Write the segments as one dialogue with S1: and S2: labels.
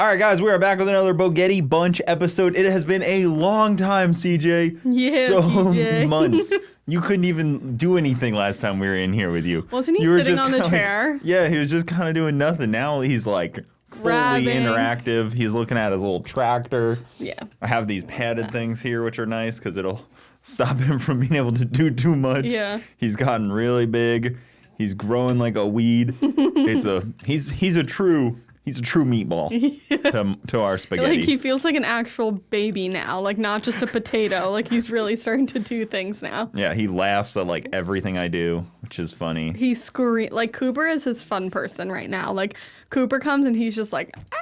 S1: All right, guys, we are back with another Bogetti Bunch episode. It has been a long time, CJ.
S2: Yeah,
S1: so
S2: CJ.
S1: months. You couldn't even do anything last time we were in here with you.
S2: Wasn't he
S1: You were
S2: sitting
S1: just
S2: on the
S1: kinda
S2: chair?
S1: Yeah, he was just kind of doing nothing. Now he's like fully
S2: Grabbing.
S1: interactive. He's looking at his little tractor.
S2: Yeah.
S1: I have these padded things here, which are nice because it'll stop him from being able to do too much.
S2: Yeah.
S1: He's gotten really big. He's growing like a weed. He's a true meatball to our spaghetti.
S2: Like he feels like an actual baby now, like not just a potato. Like he's really starting to do things now.
S1: Yeah, he laughs at like everything I do, which is funny.
S2: He like Cooper is his fun person right now. Like Cooper comes and he's just like, ah,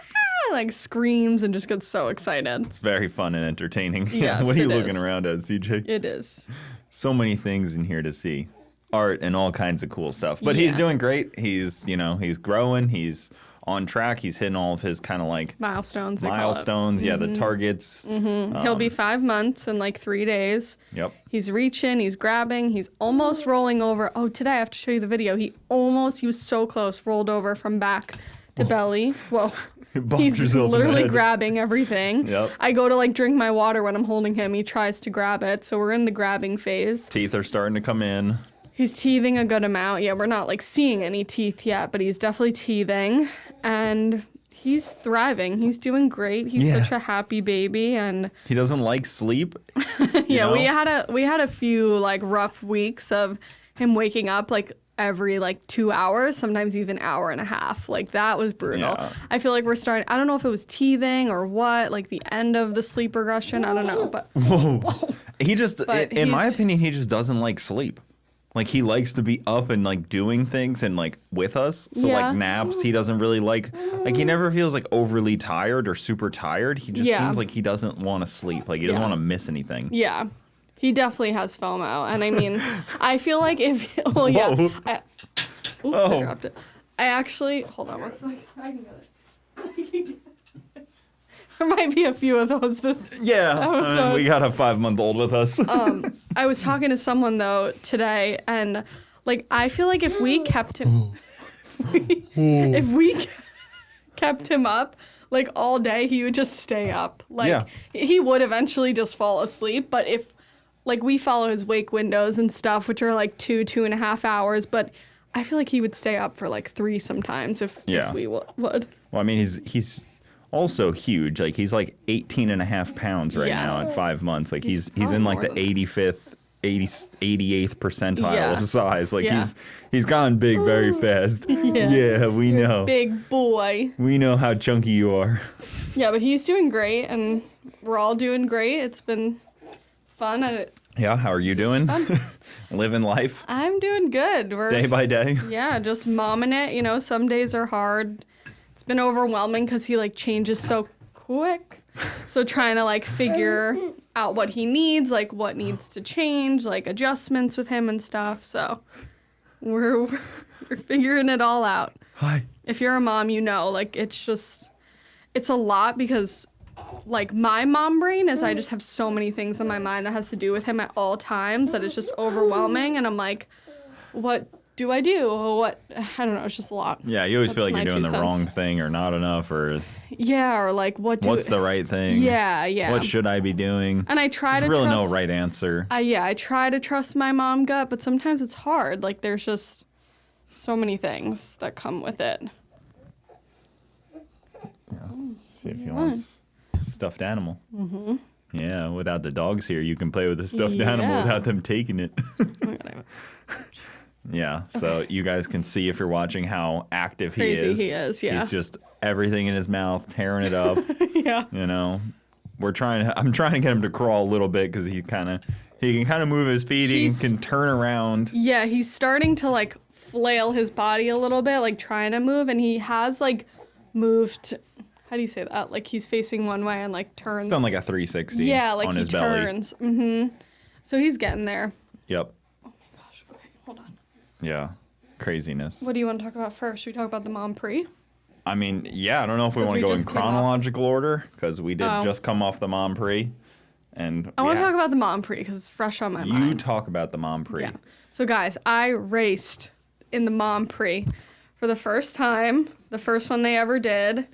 S2: like screams and just gets so excited.
S1: It's very fun and entertaining.
S2: Yes,
S1: What are you
S2: it
S1: looking
S2: is.
S1: around at, CJ?
S2: It is.
S1: So many things in here to see. Art and all kinds of cool stuff. But he's
S2: Yeah.
S1: doing great. He's growing. He's on track. He's hitting all of his kind of like
S2: Milestones. They
S1: milestones. Yeah, the targets.
S2: He'll be 5 months in like 3 days.
S1: Yep.
S2: He's reaching, he's grabbing, he's almost rolling over. Oh, today I have to show you the video. He was so close, rolled over from back to belly. Whoa.
S1: Bumped
S2: He's
S1: yourself in the
S2: literally
S1: head.
S2: grabbing everything.
S1: Yep.
S2: I go to like drink my water when I'm holding him. He tries to grab it. So we're in the grabbing phase.
S1: Teeth are starting to come in.
S2: He's teething a good amount. Yeah, we're not like seeing any teeth yet, but he's definitely teething. And he's thriving. He's doing great. He's
S1: Yeah.
S2: such a happy baby. And
S1: He doesn't like sleep.
S2: yeah,
S1: know?
S2: we had a few like rough weeks of him waking up like every like 2 hours, sometimes even hour and a half. Like that was brutal.
S1: Yeah.
S2: I feel like we're starting, I don't know if it was teething or what, like the end of the sleep regression. I don't know, but
S1: Whoa. He just,
S2: But
S1: in my
S2: he's-
S1: opinion, he just doesn't like sleep. Like he likes to be up and like doing things and like with us. So
S2: Yeah.
S1: like naps, he doesn't really like he never feels like overly tired or super tired. He just
S2: Yeah.
S1: seems like he doesn't want to sleep. Like he doesn't
S2: Yeah.
S1: want to miss anything.
S2: yeah, he definitely has FOMO. And I mean, I feel like if, well, yeah.
S1: Whoa.
S2: Oops,
S1: Oh.
S2: I dropped it. I actually, hold on one second. I can get it. There might be a few of those this
S1: Yeah.
S2: episode.
S1: We got a 5-month-old with us.
S2: I was talking to someone though today, and like I feel like if we kept him, if we kept him up like all day, he would just stay up. Like
S1: Yeah.
S2: he would eventually just fall asleep. But if like we follow his wake windows and stuff, which are like 2.5 hours, but I feel like he would stay up for like 3 sometimes if we would.
S1: Well, I mean, he's also huge. Like he's like 18 and a half pounds right
S2: Yeah.
S1: now at 5 months. Like he's
S2: probably
S1: in like
S2: more
S1: the
S2: than
S1: 85th, 88th percentile
S2: Yeah.
S1: of size. Like
S2: Yeah.
S1: he's gotten big very fast.
S2: Yeah.
S1: Yeah, we know.
S2: Big boy.
S1: We know how chunky you are.
S2: Yeah, but he's doing great, and we're all doing great. It's been fun.
S1: Yeah, how are you doing? Living life
S2: I'm doing good. We're
S1: day by day.
S2: yeah, just momming it. You know, some days are hard. It's been overwhelming because he like changes so quick. So trying to like figure out what he needs, like what needs to change, like adjustments with him and stuff. So we're figuring it all out.
S1: Hi.
S2: If you're a mom, you know, like it's a lot because like my mom brain is I just have so many things in my mind that has to do with him at all times that it's just overwhelming, and I'm like, what do I do? What, I don't know, it's just a lot.
S1: Yeah, you always feel
S2: That's
S1: like you're
S2: my
S1: doing
S2: 2
S1: the
S2: cents.
S1: wrong thing or not enough or
S2: Yeah, or like
S1: what's the right thing?
S2: Yeah.
S1: What should I be doing?
S2: And I try
S1: There's
S2: to
S1: really
S2: trust
S1: no right answer.
S2: I try to trust my mom gut, but sometimes it's hard. Like there's just so many things that come with it.
S1: See if he wants stuffed animal. Mm-hmm. Yeah, without the dogs here, you can play with the stuffed animal
S2: Yeah.
S1: without them taking it.
S2: Oh my God,
S1: Yeah, so you guys can see if you're watching how active he
S2: Crazy
S1: is.
S2: he is, yeah.
S1: He's just everything in his mouth, tearing it up.
S2: yeah.
S1: You know, I'm trying to get him to crawl a little bit because he can kind of move his feet. He can turn around.
S2: Yeah, he's starting to like flail his body a little bit, like trying to move, and he has like moved. How do you say that? Like he's facing one way and like turns.
S1: He's done like a 360
S2: yeah, like
S1: on
S2: he
S1: his belly.
S2: turns. Mm-hmm. So he's getting there.
S1: Yep.
S2: Oh my gosh. Okay, hold on.
S1: Yeah. Craziness.
S2: What do you want to talk about first? Should we talk about the mom Prix?
S1: I mean, yeah, I don't know if we
S2: Because
S1: want
S2: we
S1: to go in
S2: just came off-
S1: chronological order because we did
S2: Oh.
S1: just come off the Mom Prix. And
S2: I want to talk about the mom Prix because it's fresh on my
S1: you
S2: mind.
S1: talk about the Mom Prix.
S2: Yeah. So guys, I raced in the Mom Prix for the first time, the first one they ever did.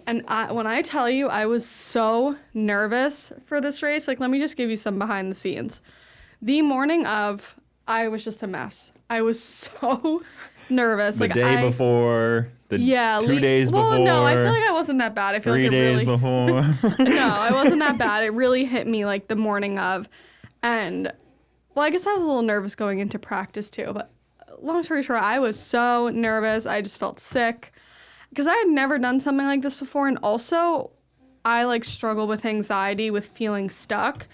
S2: And when I tell you, I was so nervous for this race. Like, let me just give you some behind the scenes. The morning of, I was just a mess. I was so nervous.
S1: The day before, 2 days before.
S2: Well, no, I feel like I wasn't that bad. I feel
S1: 3
S2: like it
S1: days
S2: really,
S1: before.
S2: No, I wasn't that bad. It really hit me like the morning of. And, well, I guess I was a little nervous going into practice too. But long story short, I was so nervous. I just felt sick. Because I had never done something like this before, and also I like struggle with anxiety with feeling stuck,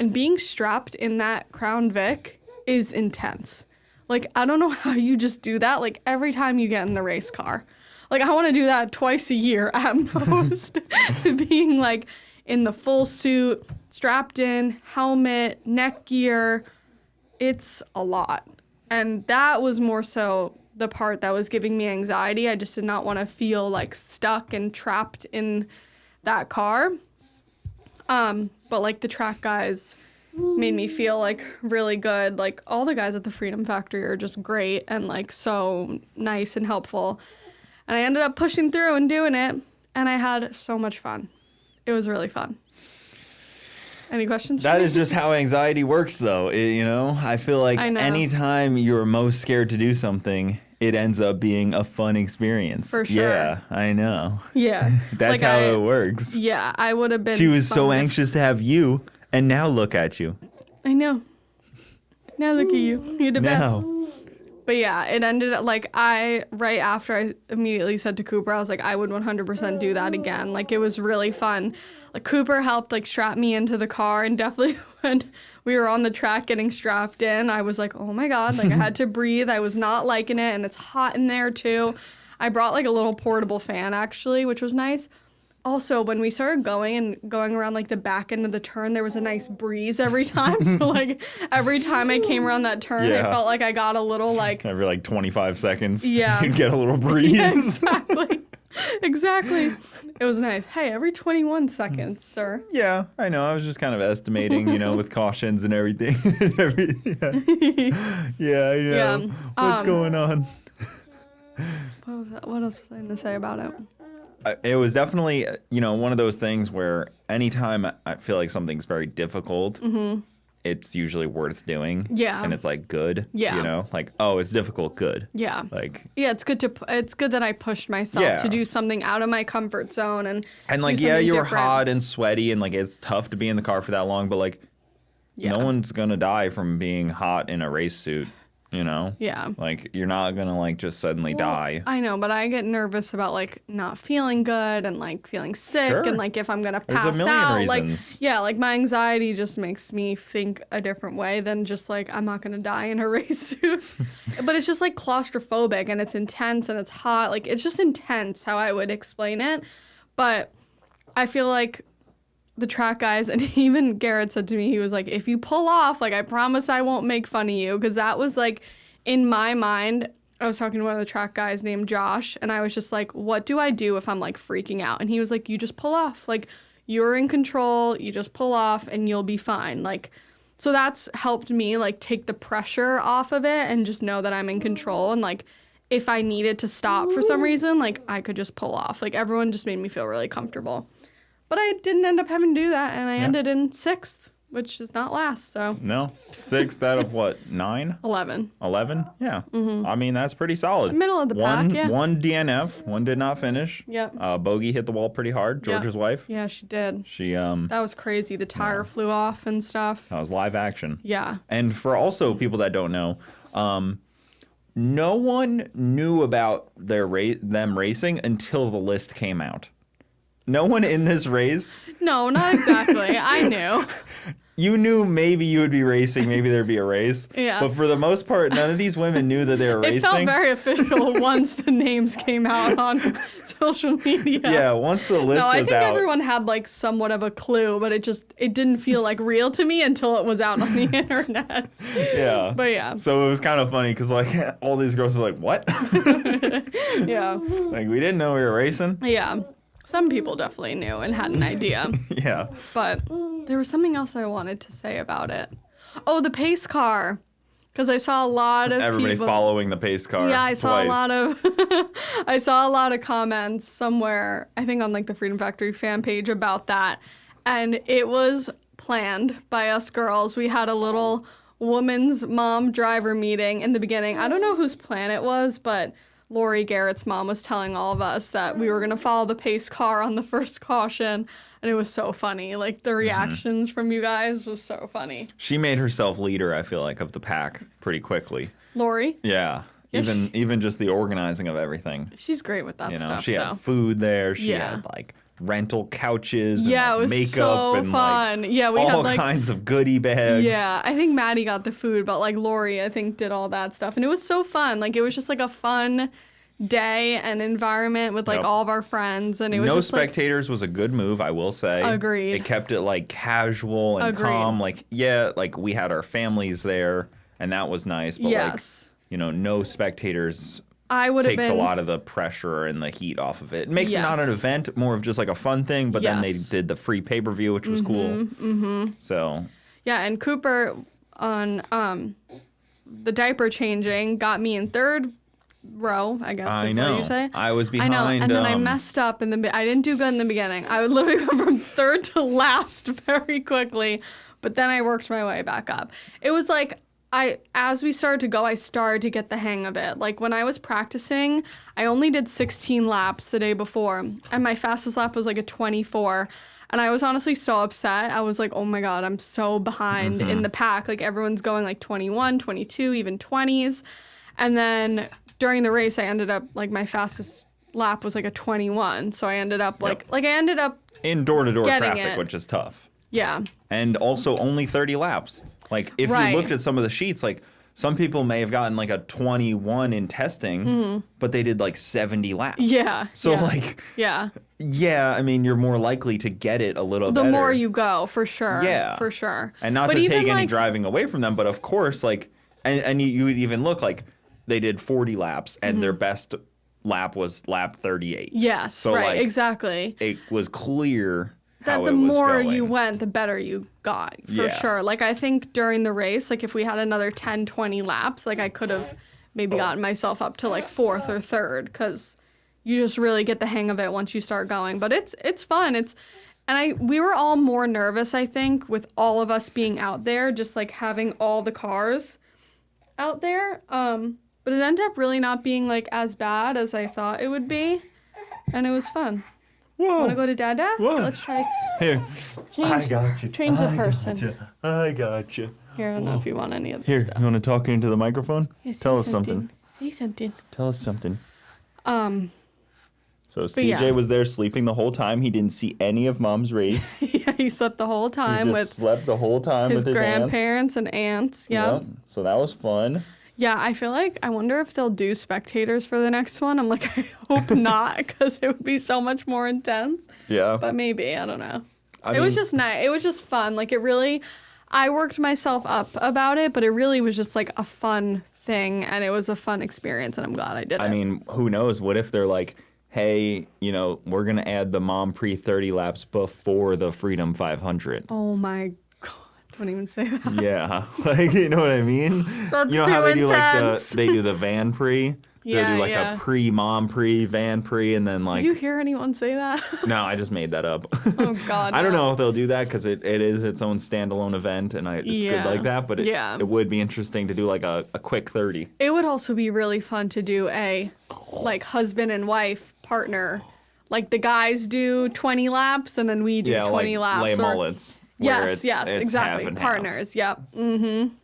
S2: and being strapped in that Crown Vic is intense. Like, I don't know how you just do that, like every time you get in the race car. Like, I want to do that twice a year at most. Being like in the full suit, strapped in, helmet, neck gear, it's a lot. And that was more so the part that was giving me anxiety. I just did not want to feel like stuck and trapped in that car. But like the track guys made me feel like really good. Like all the guys at the Freedom Factory are just great and like so nice and helpful. And I ended up pushing through and doing it, and I had so much fun. It was really fun. Any questions?
S1: That is just how anxiety works, though. I feel like anytime you're most scared to do something, it ends up being a fun experience.
S2: For sure.
S1: Yeah, I know.
S2: Yeah.
S1: That's how it works.
S2: Yeah, I would have been.
S1: She was so anxious to have you, and now look at you.
S2: I know. Now look at you. You're the best. But yeah, it ended up like right after I immediately said to Cooper, I was like, I would 100% do that again. Like, it was really fun. Like, Cooper helped like strap me into the car, and definitely when we were on the track getting strapped in, I was like, oh my God, like I had to breathe. I was not liking it, and it's hot in there too. I brought like a little portable fan actually, which was nice. Also, when we started going around like the back end of the turn, there was a nice breeze every time. So like every time I came around that turn, I felt like I got a little like
S1: every like 25 seconds.
S2: Yeah,
S1: you'd get a little breeze.
S2: Yeah, exactly. It was nice. Hey, every 21 seconds, sir.
S1: Yeah, I know. I was just kind of estimating, with cautions and everything. Yeah, I know. Yeah. What's going on?
S2: What was that? What else was I going to say about it?
S1: It was definitely, one of those things where anytime I feel like something's very difficult, it's usually worth doing. Yeah. And it's like good. Yeah. Like, oh, it's difficult, good.
S2: Yeah.
S1: Like.
S2: Yeah, it's good that I pushed myself to do something out of my comfort zone and
S1: like, yeah, you were hot and sweaty and like it's tough to be in the car for that long, but like, no one's gonna die from being hot in a race suit. Yeah. Like, you're not going to, like, just suddenly die.
S2: I know, but I get nervous about, like, not feeling good and, like, feeling sick and, like, if I'm going to pass
S1: There's a million
S2: out.
S1: reasons.
S2: Like, like, my anxiety just makes me think a different way than just, like, I'm not going to die in a race suit. But it's just, like, claustrophobic, and it's intense, and it's hot. Like, it's just intense how I would explain it. But I feel like the track guys, and even Garrett said to me, he was like, if you pull off, like, I promise I won't make fun of you. Because that was, like, in my mind, I was talking to one of the track guys named Josh, and I was just like, what do I do if I'm, like, freaking out? And he was like, you just pull off. Like, you're in control. You just pull off, and you'll be fine. Like, so that's helped me, like, take the pressure off of it and just know that I'm in control. And, like, if I needed to stop for some reason, like, I could just pull off. Like, everyone just made me feel really comfortable. But I didn't end up having to do that, and I ended in 6th, which is not last, so.
S1: No, 6th out of what, 9?
S2: 11.
S1: 11? Yeah. I mean, that's pretty solid.
S2: Middle of the pack, yeah.
S1: One DNF, one did not finish.
S2: Yep.
S1: Bogey hit the wall pretty hard, George's wife.
S2: Yeah, she did.
S1: She,
S2: That was crazy. The tire flew off and stuff.
S1: That was live action.
S2: Yeah.
S1: And for also people that don't know, no one knew about them racing until the list came out. No one in this race.
S2: No, not exactly. I knew.
S1: You knew maybe you would be racing, maybe there'd be a race.
S2: Yeah.
S1: But for the most part, none of these women knew that they were racing.
S2: It felt very official once the names came out on social media.
S1: Yeah, once the list was out.
S2: No, I think everyone had like somewhat of a clue, but it didn't feel like real to me until it was out on the internet.
S1: Yeah.
S2: But yeah.
S1: So it was kind of funny because like all these girls were like, what?
S2: Yeah.
S1: Like, we didn't know we were racing.
S2: Yeah. Some people definitely knew and had an idea.
S1: Yeah.
S2: But there was something else I wanted to say about it. Oh, the pace car. Because I saw a lot of
S1: everybody
S2: people
S1: following the pace car.
S2: Yeah, I saw
S1: twice.
S2: a lot of I saw a lot of comments somewhere, I think on like the Freedom Factory fan page about that. And it was planned by us girls. We had a little woman's mom driver meeting in the beginning. I don't know whose plan it was, but Lori Garrett's mom was telling all of us that we were going to follow the pace car on the first caution. And it was so funny. Like, the reactions from you guys was so funny.
S1: She made herself leader, I feel like, of the pack pretty quickly.
S2: Lori?
S1: Yeah. Even just the organizing of everything.
S2: She's great with that stuff,
S1: she had food there. She had, like, rental couches and
S2: it was
S1: makeup
S2: so
S1: and
S2: fun.
S1: Like,
S2: we
S1: all
S2: had, like,
S1: kinds of goodie bags.
S2: Yeah, I think Maddie got the food, but like Lori, I think, did all that stuff. And it was so fun. Like, it was just like a fun day and environment with like all of our friends. And it was
S1: no
S2: just
S1: spectators was a good move, I will say.
S2: Agreed.
S1: It kept it like casual and calm. Like, like we had our families there and that was nice. But like, no spectators takes a lot of the pressure and the heat off of it. It makes it not an event, more of just like a fun thing. But then they did the free pay-per-view, which was cool. So
S2: yeah, and Cooper on the diaper changing got me in third row, I guess.
S1: I know.
S2: You say.
S1: I was behind.
S2: I know, and then I messed up I didn't do good in the beginning. I would literally go from third to last very quickly, but then I worked my way back up. It was like as we started to go, I started to get the hang of it. Like, when I was practicing, I only did 16 laps the day before, and my fastest lap was like a 24. And I was honestly so upset. I was like, oh my God, I'm so behind in the pack. Like, everyone's going like 21, 22, even 20s. And then during the race, I ended up, like, my fastest lap was like a 21. So I ended up I ended up
S1: in door-to-door traffic, which is tough.
S2: Yeah.
S1: And also only 30 laps. Like, if you looked at some of the sheets, like, some people may have gotten, like, a 21 in testing, but they did, like, 70 laps.
S2: Yeah.
S1: So, like... Yeah, I mean, you're more likely to get it a little better.
S2: The more you go, for sure.
S1: Yeah.
S2: For sure.
S1: And not to take any driving away from them, but of course, like... And you would even look, like, they did 40 laps, and their best lap was lap 38.
S2: Yes,
S1: so,
S2: right, exactly.
S1: It was clear...
S2: that the more you went, the better you got, for sure. Like, I think during the race, like, if we had another 10, 20 laps, like, I could have maybe gotten myself up to, like, fourth or third, because you just really get the hang of it once you start going. But it's fun. We were all more nervous, I think, with all of us being out there, just, like, having all the cars out there. But it ended up really not being, like, as bad as I thought it would be, and it was fun.
S1: Whoa.
S2: Want to go to Dada?
S1: Whoa.
S2: Let's try.
S1: Here. I got you.
S2: Change the person.
S1: I got you.
S2: Here, I don't know if you want any of this stuff.
S1: Here, you want to talk into the microphone?
S2: Yeah,
S1: Tell us something.
S2: Say something.
S1: Tell us something. So CJ
S2: yeah.
S1: was there sleeping the whole time. He didn't see any of Mom's race.
S2: Yeah, he slept the whole time
S1: slept the whole time
S2: his
S1: with his
S2: grandparents and aunts. Yep.
S1: So that was fun.
S2: Yeah, I feel like, I wonder if they'll do spectators for the next one. I'm like, I hope not, because it would be so much more intense.
S1: Yeah.
S2: But maybe, I don't know. It was just nice. It was just fun. Like, it really, I worked myself up about it, but it really was just like a fun thing, and it was a fun experience, and I'm glad I did it.
S1: I mean, who knows? What if they're like, hey, we're going to add the Mom Prix 30 laps before the Freedom 500.
S2: Oh my God, don't even say that.
S1: Yeah, like, you know what I mean?
S2: That's
S1: you know how they
S2: intense.
S1: do they do the van Prix?
S2: Yeah,
S1: they do like a pre-Mom Prix, van Prix, and then like...
S2: Did you hear anyone say that?
S1: No, I just made that up.
S2: Oh God,
S1: I don't know if they'll do that, because it is its own standalone event, and it's good like that, but it would be interesting to do like a quick 30.
S2: It would also be really fun to do a like husband and wife partner. Like, the guys do 20 laps, and then we do 20 laps.
S1: Lay mullets.
S2: Yes, it's exactly.
S1: Half and
S2: Partners,
S1: half.
S2: Yep. Mm-hmm.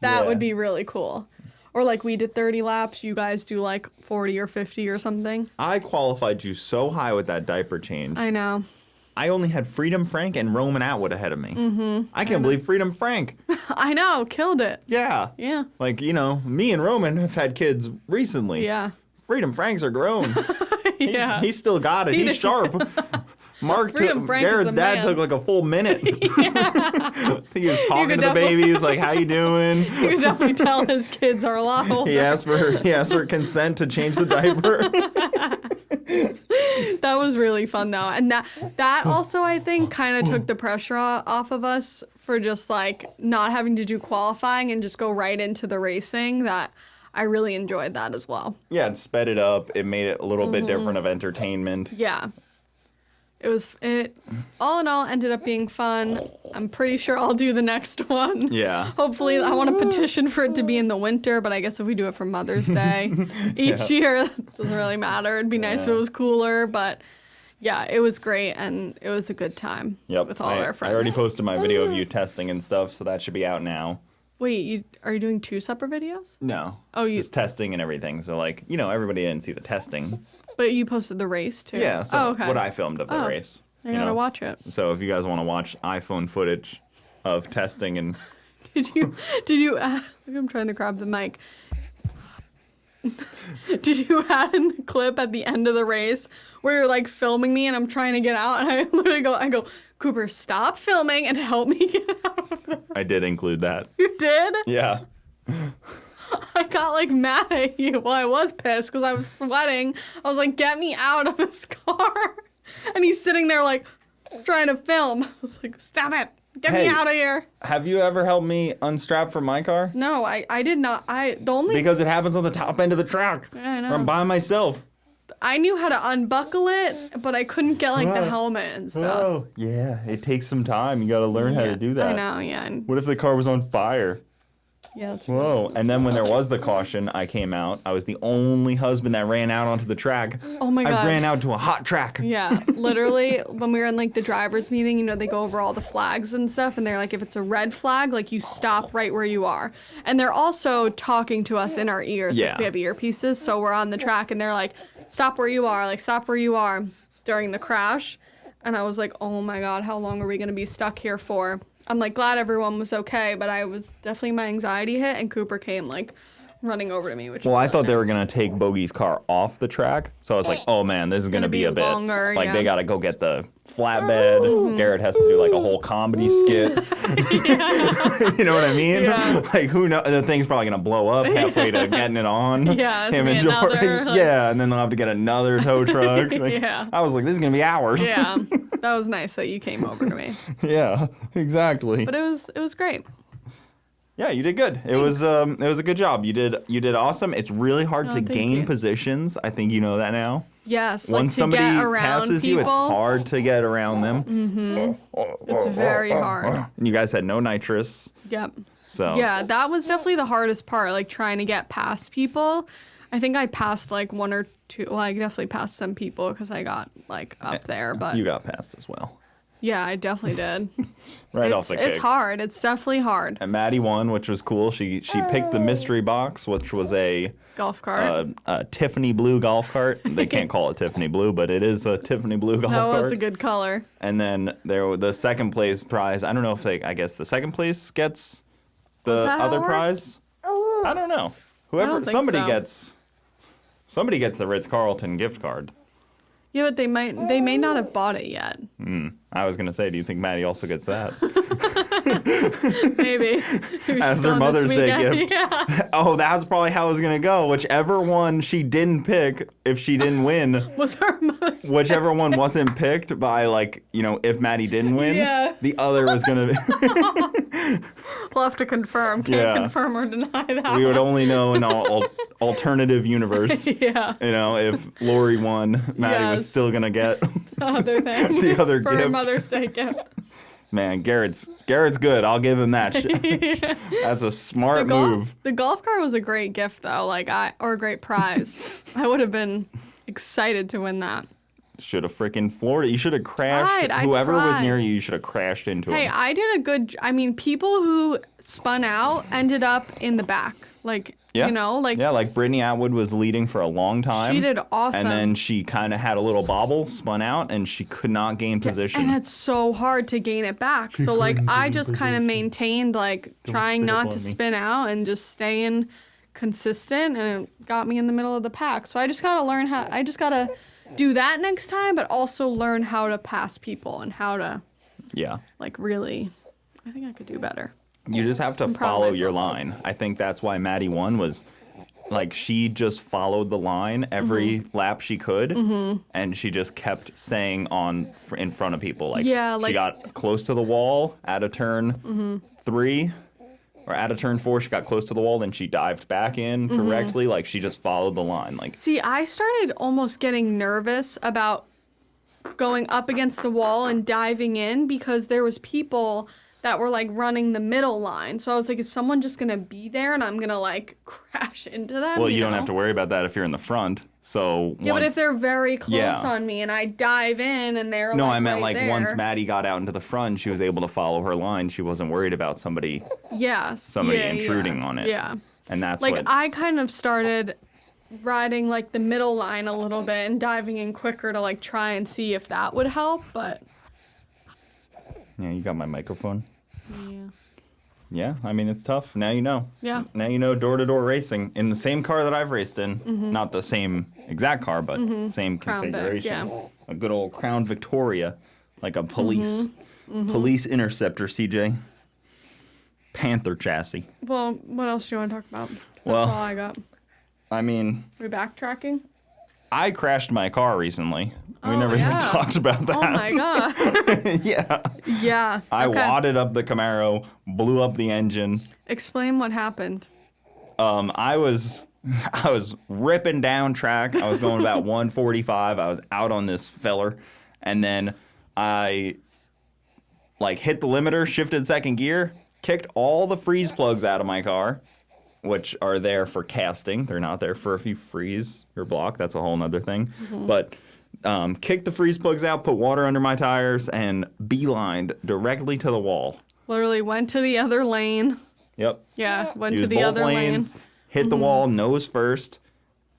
S2: That would be really cool. Or like, we did 30 laps, you guys do like 40 or 50 or something.
S1: I qualified you so high with that diaper change.
S2: I know.
S1: I only had Freedom Frank and Roman Atwood ahead of me. Mm-hmm. I can't believe Freedom Frank.
S2: I know, killed it.
S1: Yeah.
S2: Yeah.
S1: Like, me and Roman have had kids recently.
S2: Yeah.
S1: Freedom Franks are grown.
S2: Yeah.
S1: He still got it. He's sharp. Garrett's dad took like a full minute. I think he was talking to the baby. He was like, "How you doing?"
S2: You could definitely tell his kids are a lot older.
S1: He asked for consent to change the diaper.
S2: That was really fun though. And that also, I think, kind of took the pressure off of us for just like not having to do qualifying and just go right into the racing. That I really enjoyed that as well.
S1: Yeah, it sped it up. It made it a little bit different of entertainment.
S2: Yeah. It all in all ended up being fun. I'm pretty sure I'll do the next one.
S1: Yeah.
S2: Hopefully, I want to petition for it to be in the winter, but I guess if we do it for Mother's Day each year, it doesn't really matter. It'd be nice if it was cooler, but yeah, it was great and it was a good time with all our friends.
S1: I already posted my video of you testing and stuff, so that should be out now.
S2: Wait, are you doing 2 separate videos?
S1: No.
S2: Oh,
S1: just testing and everything. So like, everybody didn't see the testing.
S2: But you posted the race too.
S1: Yeah, so what I filmed of the race.
S2: I gotta watch it.
S1: So if you guys want to watch iPhone footage of testing and...
S2: Did you, I'm trying to grab the mic. Did you add in the clip at the end of the race where you're like filming me and I'm trying to get out and I literally go, Cooper, stop filming and help me get out of there.
S1: I did include that.
S2: You did?
S1: Yeah.
S2: I got like mad at you. Well, I was pissed because I was sweating. I was like, get me out of this car. And he's sitting there like trying to film. I was like, stop it. Get me out of here.
S1: Have you ever helped me unstrap from my car?
S2: No, I did not.
S1: Because it happens on the top end of the truck.
S2: I know.
S1: I'm by myself.
S2: I knew how to unbuckle it, but I couldn't get like the helmet and stuff.
S1: Oh, yeah. It takes some time. You got to learn how to do that.
S2: I know, yeah.
S1: What if the car was on fire?
S2: Yeah, that's
S1: Whoa. And then when there was the caution, I came out. I was the only husband that ran out onto the track.
S2: Oh my God.
S1: I ran out to a hot track.
S2: Yeah, literally, when we were in like the driver's meeting, they go over all the flags and stuff, and they're like, if it's a red flag, like you stop right where you are. And they're also talking to us in our ears.
S1: Yeah.
S2: Like, we have earpieces, so we're on the track, and they're like, stop where you are, like stop where you are during the crash. And I was like, oh my God, how long are we going to be stuck here for? I'm like glad everyone was okay, but I was definitely, my anxiety hit, and Cooper came like running over to me, which
S1: I thought they were going to take Bogey's car off the track. So I was like, oh man, this is going to be a bit
S2: longer,
S1: like they got to go get the flatbed. Mm-hmm. Garrett has to do like a whole comedy skit. You know what I mean?
S2: Yeah.
S1: Like who knows? The thing's probably going to blow up halfway to getting it on.
S2: Yeah.
S1: Him and Jordan. Yeah. And then they'll have to get another tow truck. Like,
S2: yeah.
S1: I was like, this is going to be hours.
S2: Yeah. That was nice that you came over to me.
S1: Yeah, exactly.
S2: But it was great.
S1: Yeah, you did good. It was a good job. You did awesome. It's really hard to gain positions. I think you know that now.
S2: Yes.
S1: Once somebody passes you, it's hard to get around them.
S2: Mm-hmm. It's very hard.
S1: And you guys had no nitrous.
S2: Yep.
S1: So
S2: yeah, that was definitely the hardest part, like trying to get past people. I think I passed like 1 or 2. Well, I definitely passed some people because I got like up there, but
S1: you got passed as well.
S2: Yeah, I definitely did.
S1: Off the kick.
S2: It's hard. It's definitely hard.
S1: And Maddie won, which was cool. She picked the mystery box, which was a
S2: golf cart.
S1: A Tiffany blue golf cart. They can't call it Tiffany blue, but it is a Tiffany blue golf cart.
S2: That was a good color.
S1: And then the second place prize. I don't know if I guess the second place gets the other prize. I don't know. Somebody gets the Ritz-Carlton gift card.
S2: Yeah, but they may not have bought it yet.
S1: I was gonna say, do you think Maddie also gets that?
S2: Maybe.
S1: As her Mother's Day gift.
S2: Yeah.
S1: Oh, that's probably how it was gonna go. Whichever one she didn't pick, if she didn't win,
S2: was her Mother's Day.
S1: Whichever one wasn't picked by if Maddie didn't win, the other was gonna be.
S2: We'll have to confirm. Can't confirm or deny that.
S1: We would only know in an alternative universe.
S2: Yeah.
S1: If Lori won, Maddie was still gonna get
S2: the other thing.
S1: The other
S2: for
S1: gift.
S2: Her Mother's Day gift.
S1: Man, Garrett's good. I'll give him that shit. Yeah. That's a smart move.
S2: The golf cart was a great gift though, or a great prize. I would have been excited to win that.
S1: Should have freaking floored it. You should have crashed. Whoever was near you should have crashed into him.
S2: Hey, I did a good. People who spun out ended up in the back. Like
S1: Brittany Atwood was leading for a long time.
S2: She did awesome.
S1: And then she kind of had a little bobble, spun out, and she could not gain position.
S2: And it's so hard to gain it back. So I just kind of maintained trying not to spin out and just staying consistent, and it got me in the middle of the pack. So I just gotta learn how. I just gotta do that next time, but also learn how to pass people and how to.
S1: Yeah.
S2: Really, I think I could do better.
S1: You just have to follow your line. I think that's why Maddie won was like she just followed the line every lap she could, and she just kept staying in front of people. Like, she got close to the wall at a turn 3, or at a turn 4, she got close to the wall, then she dived back in correctly. Like, she just followed the line. Like,
S2: see, I started almost getting nervous about going up against the wall and diving in because there was people that were like running the middle line. So I was like, is someone just going to be there and I'm going to like crash into them?
S1: Well, you don't have to worry about that if you're in the front. So
S2: yeah, but if they're very close on me and I dive in and they're
S1: I meant like there. Once Maddie got out into the front, she was able to follow her line. She wasn't worried about somebody intruding on it.
S2: Yeah.
S1: And that's
S2: like I kind of started riding like the middle line a little bit and diving in quicker to like try and see if that would help, but
S1: yeah, you got my microphone.
S2: Yeah.
S1: Yeah, I mean, it's tough. Now you know.
S2: Yeah.
S1: Now you know door-to-door racing in the same car that I've raced in. Not the same exact car, but same
S2: Crown
S1: configuration.
S2: Vic, yeah.
S1: A good old Crown Victoria, like a police Interceptor, CJ. Panther chassis.
S2: Well, what else do you want to talk about? 'Cause that's all I got.
S1: I mean...
S2: Are we backtracking?
S1: I crashed my car recently. We never even talked about that.
S2: Oh my god.
S1: Yeah.
S2: Yeah.
S1: I wadded up the Camaro, blew up the engine.
S2: Explain what happened.
S1: I was ripping down track. I was going about 145. I was out on this feller, and then I like hit the limiter, shifted second gear, kicked all the freeze plugs out of my car, which are there for casting. They're not there for if you freeze your block. That's a whole nother thing. But kicked the freeze plugs out, put water under my tires, and beelined directly to the wall.
S2: Literally went to the other lane.
S1: Yep.
S2: Yeah, went to the other
S1: lanes,
S2: lane.
S1: Hit the wall nose first,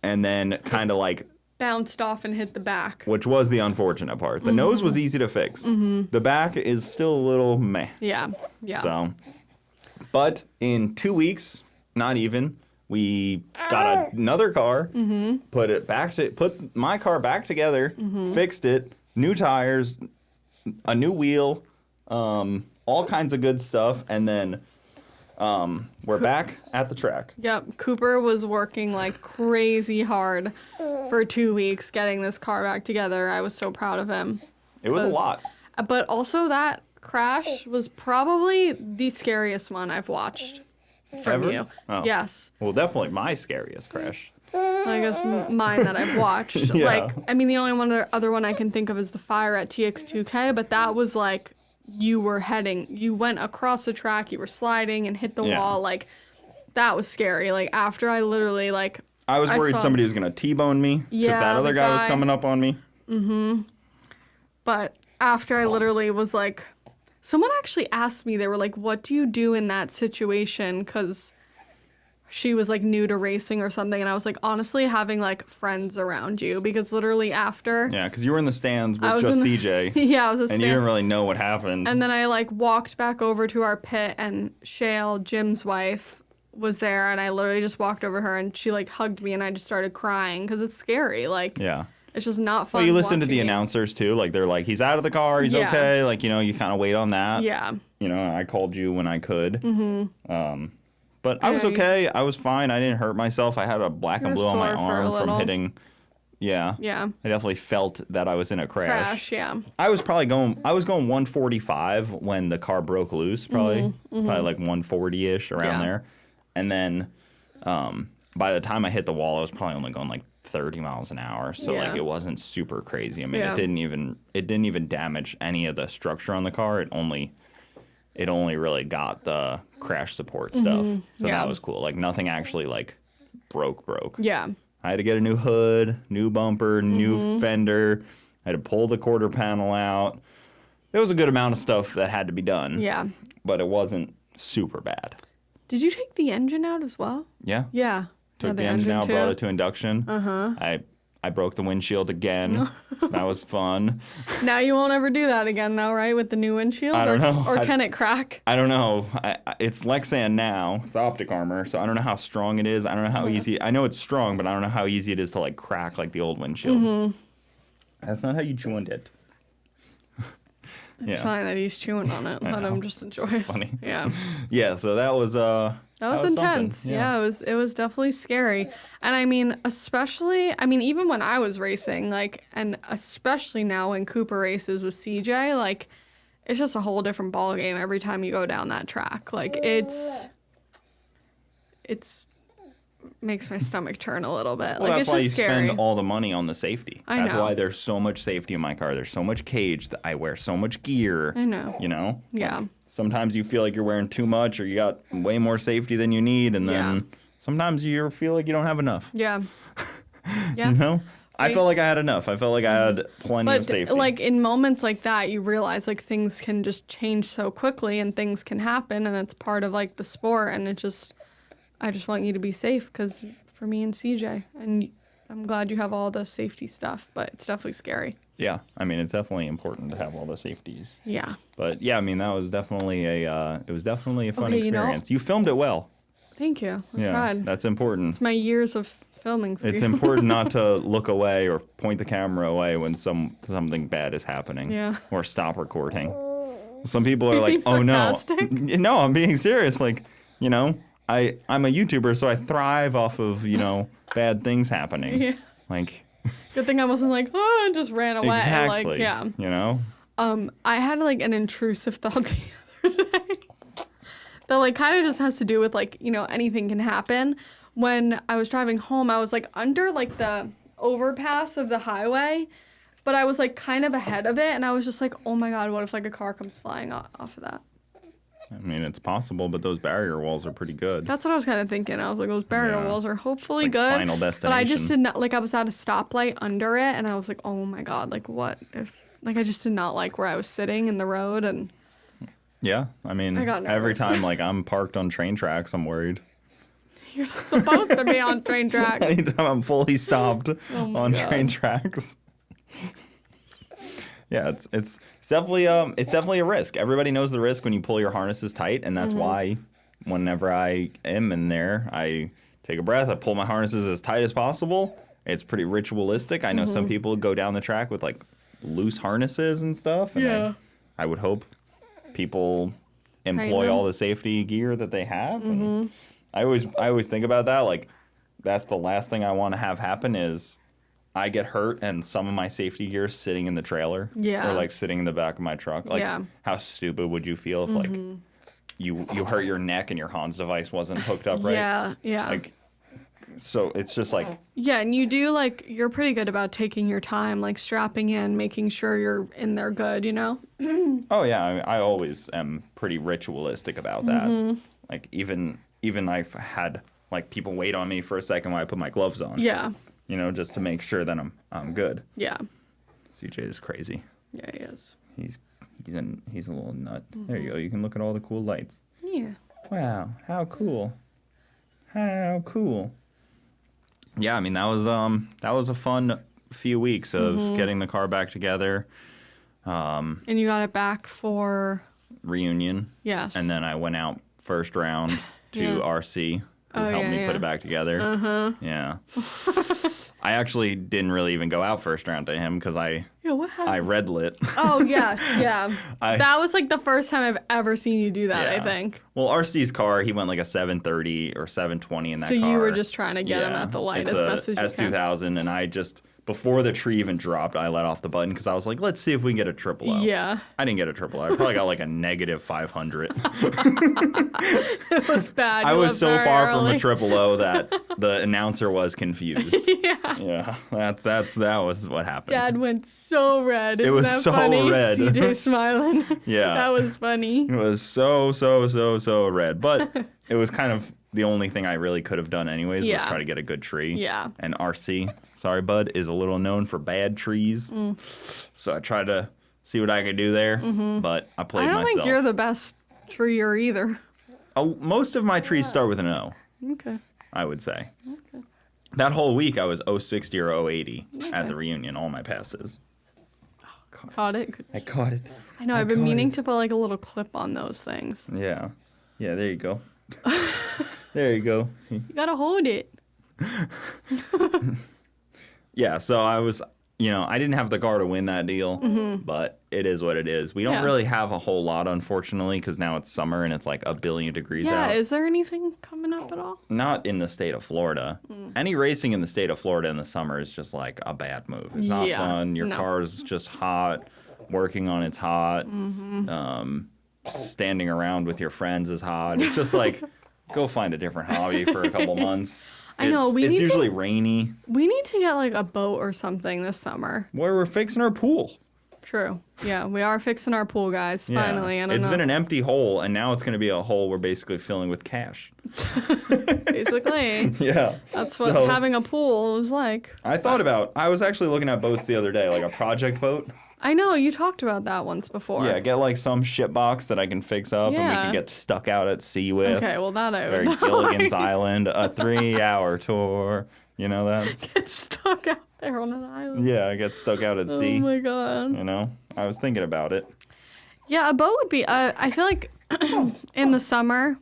S1: and then kind of like...
S2: bounced off and hit the back.
S1: Which was the unfortunate part. The nose was easy to fix. The back is still a little meh.
S2: Yeah, yeah.
S1: So, but in 2 weeks, not even... we got another car, put my car back together, fixed it, new tires, a new wheel, all kinds of good stuff, and then we're back at the track.
S2: Yep, Cooper was working like crazy hard for 2 weeks getting this car back together. I was so proud of him.
S1: It was a lot.
S2: But also that crash was probably the scariest one I've watched. From
S1: Ever?
S2: you.
S1: Oh.
S2: Yes.
S1: Well, definitely my scariest crash.
S2: I guess mine that I've watched.
S1: Yeah.
S2: Like, I mean, the only other one I can think of is the fire at TX2K, but that was like you went across the track, you were sliding and hit the wall. Like, that was scary. Like, after I literally, like...
S1: I was worried somebody was going to T-bone me because that other guy was coming up on me.
S2: But after I literally was like... Someone actually asked me, they were like, what do you do in that situation? Because she was like new to racing or something. And I was like, honestly, having like friends around you. Because literally after.
S1: Yeah, because you were in the stands with just CJ.
S2: Yeah, I was a
S1: And you didn't really know what happened.
S2: And then I like walked back over to our pit and Shale, Jim's wife, was there. And I literally just walked over her and she like hugged me and I just started crying because it's scary. Like. Yeah. It's just not fun.
S1: Well, you listen to the announcers too. Like they're like, he's out of the car, he's okay. Like, you know, you kind of wait on that. Yeah. You know, I called you when I could. But I was okay. I was fine. I didn't hurt myself. I had a black and blue on my arm from hitting. Yeah. Yeah. I definitely felt that I was in a crash.
S2: Yeah.
S1: I was going 145 when the car broke loose. Probably like 140-ish around there. And then by the time I hit the wall, I was probably only going like 30 miles an hour, so like it wasn't super crazy. I mean, it didn't even damage any of the structure on the car. It only really got the crash support stuff. So that was cool. Like nothing actually like broke. Yeah. I had to get a new hood, new bumper, new fender. I had to pull the quarter panel out. There was a good amount of stuff that had to be done. Yeah. But it wasn't super bad.
S2: Did you take the engine out as well?
S1: Yeah.
S2: Yeah.
S1: Took the engine out, brought it to induction. I broke the windshield again, so that was fun.
S2: Now you won't ever do that again, though, right? With the new windshield?
S1: I don't know.
S2: Or can it crack?
S1: I don't know. It's Lexan now. It's optic armor, so I don't know how strong it is. I don't know how easy. I know it's strong, but I don't know how easy it is to like crack like the old windshield. That's not how you joined it.
S2: It's fine that he's chewing on it. Let him just enjoy it.
S1: Funny.
S2: Yeah.
S1: Yeah, so that was
S2: intense. Yeah, it was definitely scary. And I mean, even when I was racing, like, and especially now when Cooper races with CJ, like, it's just a whole different ball game every time you go down that track. Like, it's makes my stomach turn a little bit.
S1: Well,
S2: like,
S1: that's
S2: it's
S1: why
S2: just
S1: you
S2: scary.
S1: spend all the money on the safety. That's
S2: know.
S1: why there's so much safety in my car. There's so much cage. That I wear so much gear.
S2: I know.
S1: You know?
S2: Yeah.
S1: Like, sometimes you feel like you're wearing too much or you got way more safety than you need. And then sometimes you feel like you don't have enough.
S2: Yeah. Yeah.
S1: You know? I felt like I had enough. I felt like I had plenty of safety.
S2: But, like, in moments like that, you realize, like, things can just change so quickly and things can happen. And it's part of, like, the sport. And I just want you to be safe because for me and CJ. And I'm glad you have all the safety stuff, but it's definitely scary.
S1: Yeah. I mean, it's definitely important to have all the safeties.
S2: Yeah.
S1: But, yeah, I mean, that was definitely a fun experience. You filmed it well.
S2: Thank you. I tried.
S1: That's important.
S2: It's my years of filming for you.
S1: It's important not to look away or point the camera away when something bad is happening.
S2: Yeah.
S1: Or stop recording. Some people are like,
S2: oh
S1: no.
S2: No,
S1: I'm being serious. Like, you know, I'm a YouTuber, so I thrive off of, you know, bad things happening.
S2: Yeah.
S1: Like.
S2: Good thing I wasn't like, oh, and just ran away.
S1: Exactly.
S2: Like, yeah.
S1: You know?
S2: I had like an intrusive thought the other day that like kind of just has to do with like, you know, anything can happen. When I was driving home, I was like under like the overpass of the highway, but I was like kind of ahead of it. And I was just like, oh my God, what if like a car comes flying off of that?
S1: I mean, it's possible, but those barrier walls are pretty good.
S2: That's what I was kind of thinking. I was like, those barrier walls are hopefully
S1: it's like
S2: good.
S1: Final destination.
S2: But I just did not, like, I was at a stoplight under it, and I was like, oh my God, like, what if, like, I just did not like where I was sitting in the road, and.
S1: Yeah, I mean, every time, like, I'm parked on train tracks, I'm worried.
S2: You're not supposed to be on train tracks.
S1: Anytime I'm fully stopped on train tracks. Yeah, it's definitely a risk. Everybody knows the risk when you pull your harnesses tight, and that's why whenever I am in there, I take a breath, I pull my harnesses as tight as possible. It's pretty ritualistic. I know some people go down the track with like loose harnesses and stuff, and I would hope people employ all the safety gear that they have. And I always think about that, like that's the last thing I want to have happen is I get hurt and some of my safety gear is sitting in the trailer or like sitting in the back of my truck. Like how stupid would you feel if like you hurt your neck and your Hans device wasn't hooked up right?
S2: Yeah.
S1: Like so it's just like
S2: and you do like you're pretty good about taking your time, like strapping in, making sure you're in there good, you know?
S1: Oh yeah, I always am pretty ritualistic about that. Like even I've had like people wait on me for a second while I put my gloves on.
S2: Yeah.
S1: You know, just to make sure that I'm good.
S2: Yeah.
S1: CJ is crazy.
S2: Yeah, he is.
S1: He's a little nut. There you go. You can look at all the cool lights.
S2: Yeah.
S1: Wow, how cool. How cool. Yeah, I mean that was a fun few weeks of getting the car back together.
S2: And you got it back for
S1: reunion.
S2: Yes.
S1: And then I went out first round to RC. Who helped me put it back together. Yeah. I actually didn't really even go out first round to him because
S2: what happened?
S1: I red lit.
S2: Oh, yes. Yeah. That was like the first time I've ever seen you do that, I think.
S1: Well, RC's car, he went like a 730 or 720 in that car.
S2: So you were just trying to get him at the light as best as you can.
S1: S2000, and I just, before the tree even dropped, I let off the button because I was like, let's see if we can get a triple O.
S2: Yeah.
S1: I didn't get a triple O. I probably got like a negative 500.
S2: It was bad.
S1: I was so far from a triple O that the announcer was confused. Yeah. That was what happened.
S2: Dad went so red.
S1: It was so
S2: funny?
S1: red.
S2: CJ smiling.
S1: Yeah.
S2: That was funny.
S1: It was so red. But it was kind of the only thing I really could have done anyways was try to get a good tree.
S2: Yeah.
S1: And RC, sorry bud, is a little known for bad trees. So I tried to see what I could do there, but I played myself.
S2: I don't think you're the best treer either.
S1: Most of my trees start with an O.
S2: Okay.
S1: I would say.
S2: Okay.
S1: That whole week I was 060 or 080 at the reunion, all my passes.
S2: Caught it.
S1: I caught it.
S2: I know, I've been meaning to put like a little clip on those things.
S1: Yeah. Yeah, there you go. There you go.
S2: You gotta hold it.
S1: Yeah, so I didn't have the car to win that deal, but it is what it is. We don't really have a whole lot, unfortunately, because now it's summer and it's like a billion degrees out.
S2: Yeah, is there anything coming up at all?
S1: Not in the state of Florida. Any racing in the state of Florida in the summer is just like a bad move. It's not fun. Your car's just hot. Working on it's hot. Standing around with your friends is hot. It's just like, go find a different hobby for a couple months.
S2: I know.
S1: It's usually rainy.
S2: We need to get like a boat or something this summer.
S1: Where we're fixing our pool.
S2: True. Yeah, we are fixing our pool, guys. Finally.
S1: It's been an empty hole, and now it's going to be a hole we're basically filling with cash.
S2: Basically.
S1: Yeah.
S2: That's what having a pool is like.
S1: I was actually looking at boats the other day, like a project boat.
S2: I know, you talked about that once before.
S1: Yeah, get like some shit box that I can fix up and we can get stuck out at sea with.
S2: Okay, well that I would.
S1: Very Gilligan's Island, a 3-hour tour. You know that?
S2: Get stuck out there on an island.
S1: Yeah, get stuck out at sea.
S2: Oh my god.
S1: I was thinking about it.
S2: Yeah, a boat would be, I feel like in the summer,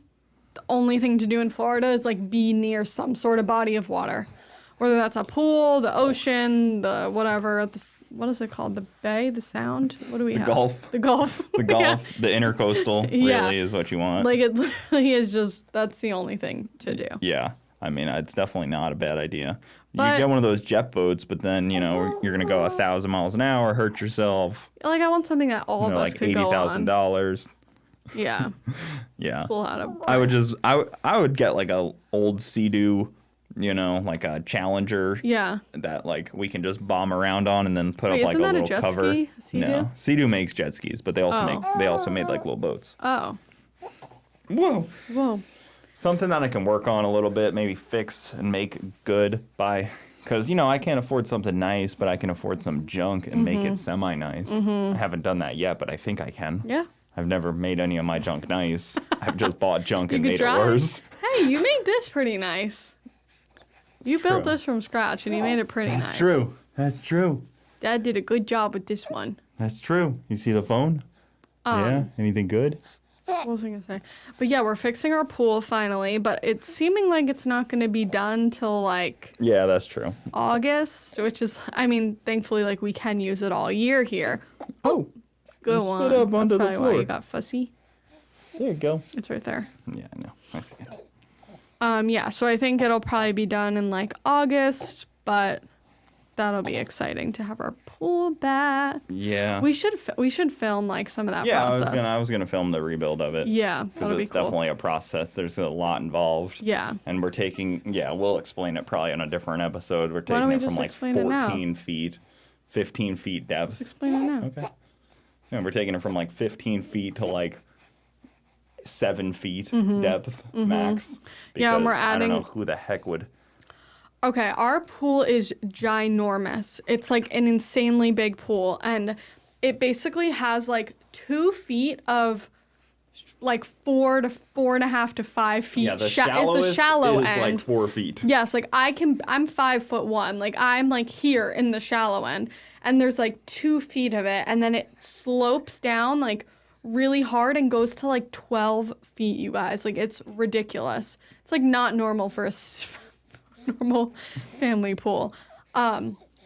S2: the only thing to do in Florida is like be near some sort of body of water. Whether that's a pool, the ocean, the whatever, what is it called? The bay? The sound? What do we have?
S1: Gulf.
S2: The Gulf.
S1: The Gulf. The intercoastal really is what you want.
S2: Like it literally is just, that's the only thing to do.
S1: Yeah. I mean, it's definitely not a bad idea. You get one of those jet boats, but then, you're going to go 1,000 miles an hour, hurt yourself.
S2: Like I want something that all of us could go on.
S1: Like $80,000.
S2: Yeah.
S1: Yeah.
S2: It's a lot of
S1: I would get like a old Sea-Doo, like a Challenger.
S2: Yeah.
S1: That like we can just bomb around on and then put up like
S2: isn't
S1: a
S2: that
S1: little
S2: a jet
S1: cover.
S2: Ski? Sea-Doo?
S1: No, Sea-Doo makes jet skis, but they also made like little boats.
S2: Oh.
S1: Whoa. Something that I can work on a little bit, maybe fix and make good by, because I can't afford something nice, but I can afford some junk and make it semi-nice. I haven't done that yet, but I think I can.
S2: Yeah.
S1: I've never made any of my junk nice. I've just bought junk and made it worse.
S2: Hey, you made this pretty nice. You built this from scratch and you made it pretty nice.
S1: That's true.
S2: Dad did a good job with this one.
S1: That's true. You see the phone? Yeah. Anything good?
S2: What was I going to say? But yeah, we're fixing our pool finally, but it's seeming like it's not going to be done till like...
S1: Yeah, that's true.
S2: August, which is, thankfully, like we can use it all year here.
S1: Oh.
S2: Good one.
S1: Up
S2: That's
S1: onto
S2: probably
S1: the floor.
S2: why you got fussy.
S1: There you go.
S2: It's right there.
S1: Yeah, I know. I see it.
S2: Yeah, so I think it'll probably be done in like August, but that'll be exciting to have our pool back.
S1: Yeah.
S2: We should film like some of that process.
S1: Yeah, I was gonna film the rebuild of it.
S2: Yeah,
S1: because it's definitely a process. There's a lot involved.
S2: Yeah.
S1: And we're taking we'll explain it probably on a different episode. We're taking it from like 14 feet, 15 feet depth.
S2: Just explain it now.
S1: Okay. And we're taking it from like 15 feet to like 7 feet depth max.
S2: Yeah, and we're adding.
S1: I don't know who the heck would.
S2: Okay, our pool is ginormous. It's like an insanely big pool, and it basically has like 2 feet of like 4 to 4.5 to 5 feet.
S1: Yeah, the
S2: is the shallow
S1: is
S2: end.
S1: like 4 feet.
S2: Yes, like I'm 5'1". Like I'm like here in the shallow end, and there's like 2 feet of it, and then it slopes down like really hard and goes to like 12 feet, you guys. Like it's ridiculous. It's like not normal for a normal family pool.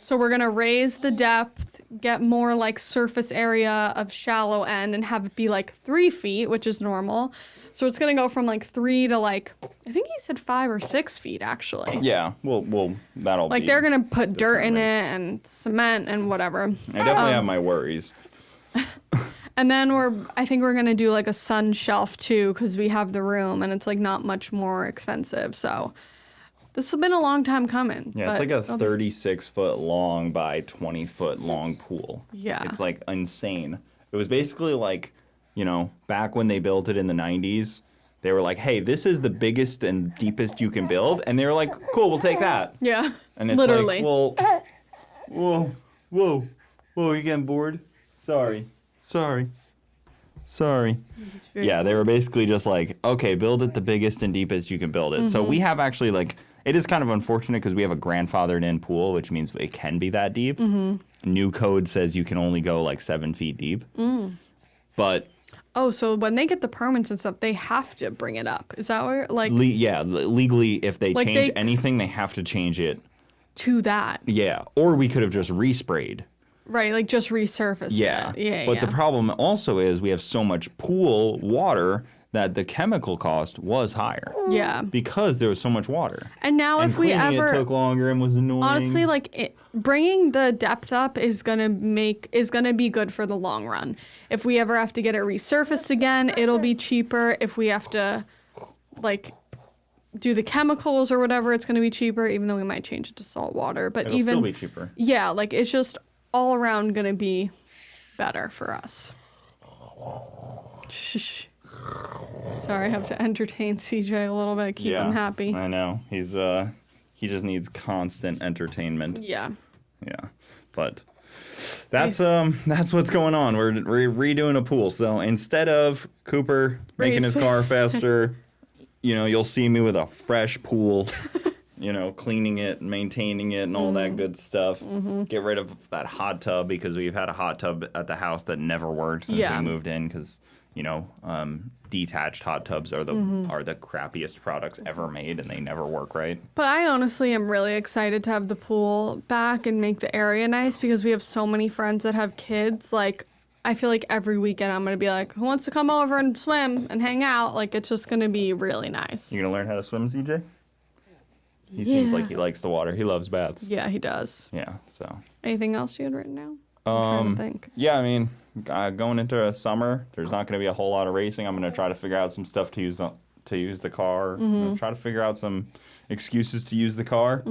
S2: So we're gonna raise the depth, get more like surface area of shallow end, and have it be like 3 feet, which is normal. So it's gonna go from like 3 to like, I think he said 5 or 6 feet actually.
S1: Yeah, well, that'll
S2: like
S1: be
S2: they're gonna put dirt in it and cement and whatever.
S1: I definitely have my worries.
S2: And then I think we're gonna do like a sun shelf too, because we have the room and it's like not much more expensive. So this has been a long time coming.
S1: Yeah, it's like a 36-foot long by 20-foot long pool.
S2: Yeah.
S1: It's like insane. It was basically like, back when they built it in the 90s, they were like, hey, this is the biggest and deepest you can build. And they were like, cool, we'll take that.
S2: Yeah,
S1: and it's
S2: literally.
S1: Like, well, whoa, you getting bored? Sorry. Yeah, they were basically just like, okay, build it the biggest and deepest you can build it. So we have actually like, it is kind of unfortunate because we have a grandfathered in pool, which means it can be that deep. New code says you can only go like 7 feet deep. But
S2: oh, so when they get the permits and stuff, they have to bring it up. Is that where like?
S1: Legally, if they change anything, they have to change it
S2: to that.
S1: Yeah. Or we could have just resprayed.
S2: Right, like just resurfaced it. Yeah.
S1: But the problem also is we have so much pool water that the chemical cost was higher.
S2: Yeah.
S1: Because there was so much water.
S2: And now if we ever...
S1: it took longer and was annoying.
S2: Honestly, like, bringing the depth up is gonna be good for the long run. If we ever have to get it resurfaced again, it'll be cheaper. If we have to, like, do the chemicals or whatever, it's gonna be cheaper, even though we might change it to salt water. But
S1: It'll still be cheaper.
S2: Yeah, like, it's just all around gonna be better for us. Sorry, I have to entertain CJ a little bit, keep him happy.
S1: I know. He just needs constant entertainment.
S2: Yeah.
S1: Yeah. But that's what's going on. We're redoing a pool. So instead of Cooper making his car faster, you'll see me with a fresh pool, cleaning it and maintaining it and all that good stuff. Mm-hmm. Get rid of that hot tub because we've had a hot tub at the house that never worked since we moved in because detached hot tubs are the crappiest products ever made, and they never work right.
S2: But I honestly am really excited to have the pool back and make the area nice because we have so many friends that have kids. Like, I feel like every weekend I'm going to be like, who wants to come over and swim and hang out? Like, it's just going to be really nice.
S1: You going to learn how to swim, CJ? He seems like he likes the water. He loves baths.
S2: Yeah, he does.
S1: Yeah, so.
S2: Anything else you had written down? I'm trying to think.
S1: Yeah, I mean, going into a summer, there's not going to be a whole lot of racing. I'm going to try to figure out some stuff to use the car. I'm going to try to figure out some excuses to use the car,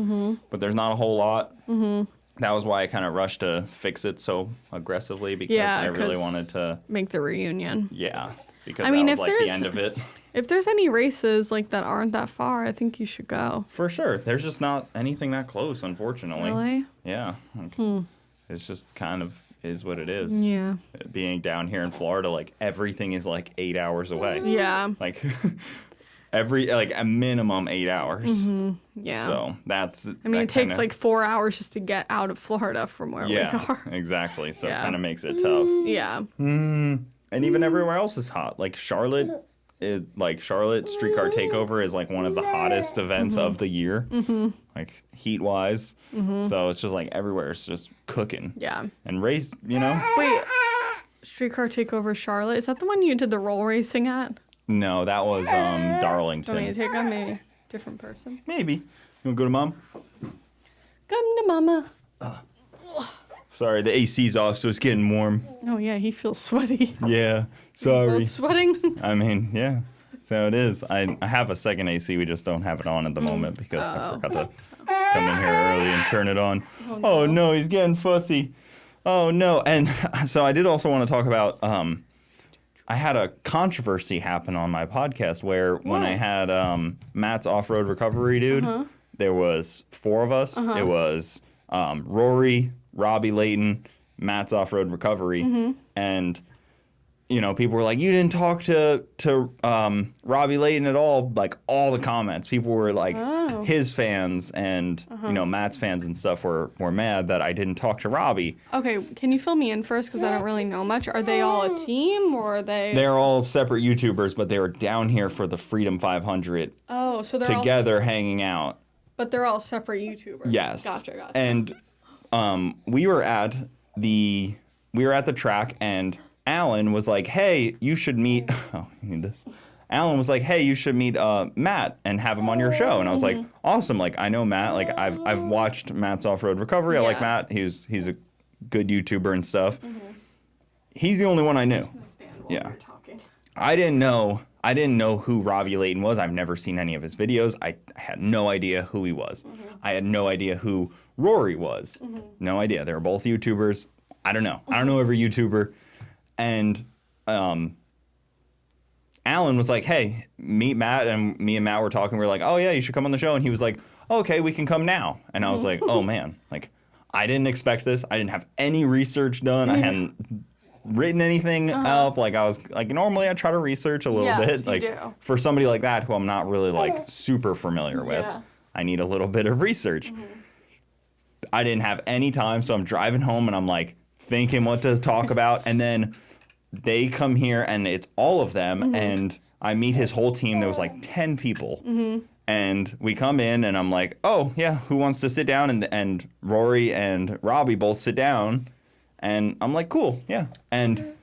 S1: but there's not a whole lot. That was why I kind of rushed to fix it so aggressively because I really wanted to
S2: make the reunion.
S1: Yeah, because that was like the end of it.
S2: If there's any races like that aren't that far, I think you should go.
S1: For sure. There's just not anything that close, unfortunately.
S2: Really?
S1: Yeah. It's just kind of is what it is.
S2: Yeah.
S1: Being down here in Florida, like everything is like 8 hours away.
S2: Yeah.
S1: Like a minimum 8 hours.
S2: Yeah.
S1: So that's.
S2: It takes like 4 hours just to get out of Florida from where we are.
S1: Exactly. So it kind of makes it tough.
S2: Yeah.
S1: And even everywhere else is hot. Like Charlotte Streetcar Takeover is like one of the hottest events of the year. Like heat wise. So it's just like everywhere it's just cooking.
S2: Yeah.
S1: And race,
S2: Wait, Streetcar Takeover Charlotte, is that the one you did the roll racing at?
S1: No, that was Darlington.
S2: Do you want me to take on a different person?
S1: Maybe. You want to go to Mom?
S2: Come to Mama.
S1: Sorry, the AC's off, so it's getting warm.
S2: Oh, yeah, he feels sweaty.
S1: Yeah, sorry.
S2: Both sweating?
S1: I mean, yeah, so it is. I have a second AC, we just don't have it on at the moment because I forgot to come in here early and turn it on. Oh, no, he's getting fussy. Oh, no. And so I did also want to talk about, I had a controversy happen on my podcast where when I had Matt's off-road recovery dude, there was 4 of us. It was Rory, Robbie Layton, Matt's off-road recovery, and people were like, "You didn't talk to Robbie Layton at all." Like all the comments, people were like, his fans and Matt's fans and stuff were mad that I didn't talk to Robbie.
S2: Okay, can you fill me in first because I don't really know much. Are they all a team or are they?
S1: They're all separate YouTubers, but they were down here for the Freedom 500.
S2: Oh, so they're
S1: together hanging out.
S2: But they're all separate YouTubers.
S1: Yes.
S2: Gotcha.
S1: And we were at the track and Alan was like, "Hey, you should meet." Oh, you need this. Alan was like, "Hey, you should meet Matt and have him on your show." And I was like, "Awesome! Like I know Matt. Like I've watched Matt's off-road recovery. I like Matt. He's a good YouTuber and stuff." He's the only one I knew. Yeah. I didn't know who Robbie Layton was. I've never seen any of his videos. I had no idea who he was. I had no idea who Rory was. No idea. They were both YouTubers. I don't know. I don't know every YouTuber. And Alan was like, "Hey, meet Matt." And me and Matt were talking. We were like, "Oh, yeah, you should come on the show." And he was like, "Okay, we can come now." And I was like, "Oh, man. Like, I didn't expect this. I didn't have any research done. I hadn't written anything up. Like, I was like, normally I try to research a little bit. Like, for somebody like that who I'm not really, like, super familiar with, I need a little bit of research. I didn't have any time. So I'm driving home and I'm, like, thinking what to talk about. And then they come here and it's all of them and I meet his whole team. There was like 10 people And we come in, and I'm like, oh, yeah, who wants to sit down? And Rory and Robbie both sit down. And I'm like, cool, yeah. And